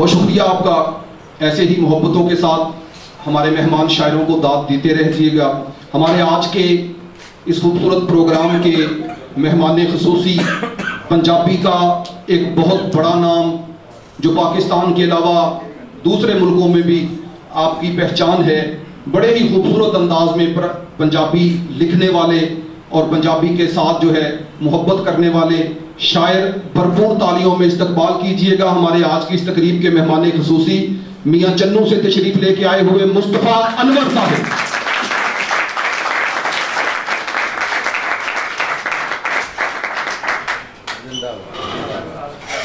बहुत शुक्रिया आपका। ऐसे ही मोहब्बतों के साथ हमारे मेहमान शायरों को दाद देते रहिएगा। हमारे आज के इस खूबसूरत प्रोग्राम के मेहमान खुसूसी पंजाबी का एक बहुत बड़ा नाम, जो पाकिस्तान के अलावा दूसरे मुल्कों में भी आपकी पहचान है। बड़े ही खूबसूरत अंदाज में पंजाबी लिखने वाले और पंजाबी के साथ जो है मोहब्बत करने वाले शायर, भरपूर तालियों में इस्तकबाल कीजिएगा हमारे आज की इस तकरीब के मेहमान खुसूसी मियाँ चन्नू से तशरीफ लेके आए हुए मुस्तफा अनवर साहब।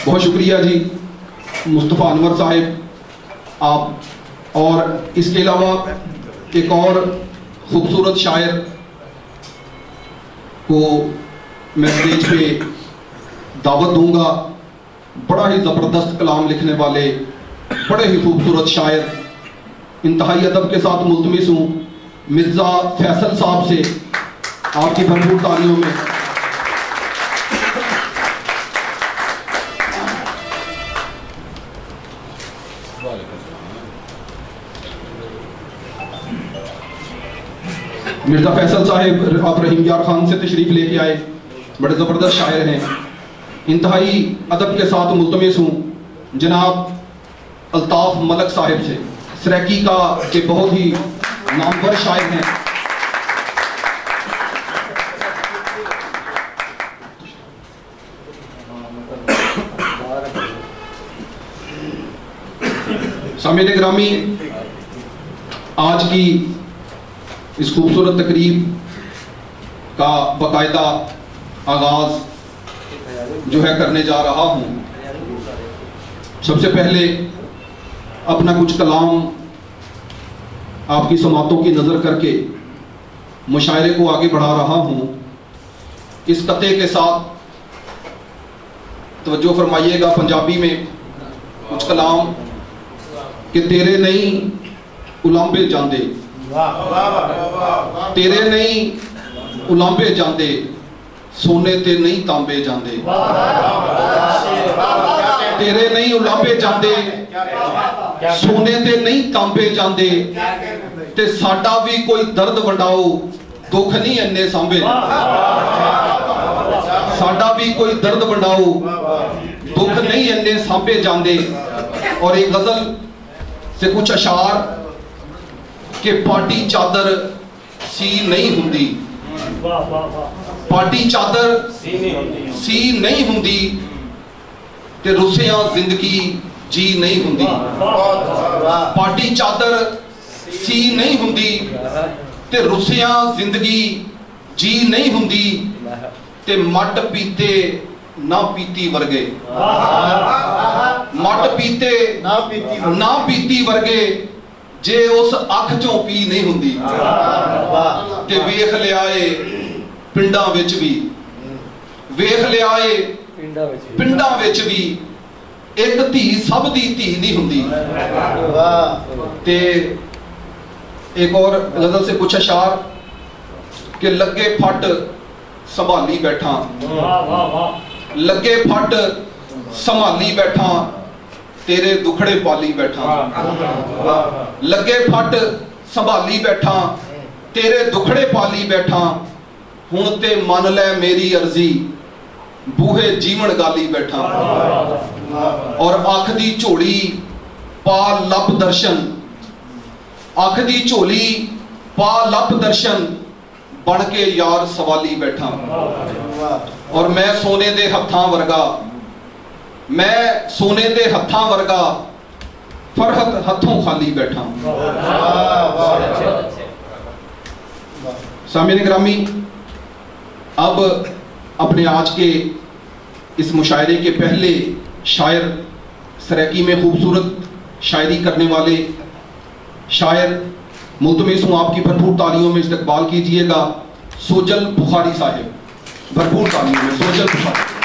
बहुत शुक्रिया जी मुस्तफा अनवर साहब आप। और इसके अलावा एक और खूबसूरत शायर को मैं स्टेज पे दावत दूंगा। बड़ा ही ज़बरदस्त कलाम लिखने वाले बड़े ही खूबसूरत शायर, इंतहाई अदब के साथ मुल्तमिस हूँ मिर्ज़ा फैसल साहब से आपकी भरपूर तालियों में। मिर्ज़ा फैसल साहब आप रहीम यार खान से तशरीफ लेके आए, बड़े ज़बरदस्त शायर हैं। इंतहाई अदब के साथ मुल्तमिस हूँ जनाब अल्ताफ़ मलक साहब से, सराकी का के बहुत ही नामवर शायर हैं। सामीन ग्रामी, आज की इस खूबसूरत तकरीब का बाकायदा आगाज जो है करने जा रहा हूँ। सबसे पहले अपना कुछ कलाम आपकी समातों की नज़र करके मुशायरे को आगे बढ़ा रहा हूँ। इस कते के साथ तवज्जो फरमाइएगा। पंजाबी में कुछ कलाम कि तेरे नहीं उलांबे जांदे, तेरे नहीं उलांबे जांदे, सोने ते नहीं तांबे जांदे। तेरे नहीं उलांबे जांदे, सोने ते नहीं तांबे जांदे, ते साडा भी कोई दर्द वंडाओ, दुख नहीं इन्ने सांबे। साडा भी कोई दर्द वंडाओ, दुख नहीं इन्ने सांबे जांदे। और एक गजल से कुछ अशार कि पार्टी चादर सी नहीं हुंदी, पार्टी चादर सी नहीं हुंदी, ते रुसिया जिंदगी जी नहीं हुंदी। पार्टी चादर सी नहीं हुंदी, ते रुसिया जिंदगी जी नहीं हुंदी, ते मट पीते ना पीती वर्गे, मट पीते ना पीती वर्गे, जे उस अख चों पी नहीं हुंदी। ते वेख लियाए पिंडां विच भी, वेख लियाए पिंडां विच भी, एक धी सब दी धी नहीं हुंदी। ते एक और गजल से कुछ अशार कि लगे फट संभाली बैठा, लगे फट संभाली बैठा, तेरे दुखड़े पाली बैठा। लगे फट संभाली बैठा, तेरे दुखड़े पाली बैठा, हुण ते मन लै मेरी अर्जी, बूहे जीवन गाली बैठा। और अख दी झोली पा लब दर्शन, अख दी झोली पा लब दर्शन, बन के यार सवाली बैठा। और मैं सोने दे हत्थां वर्गा, मैं सोने दे हत्थां वर्गा, फरहत हथों खाली बैठा। सामीन ग्रामी, अब अपने आज के इस मुशायरे के पहले शायर, सराकी में खूबसूरत शायरी करने वाले शायर, मुल्तमिस हूँ आपकी भरपूर तालियों में इस्तकबाल कीजिएगा सोजल बुखारी साहिब। भरपूर तालियों में सोजल बुखारी।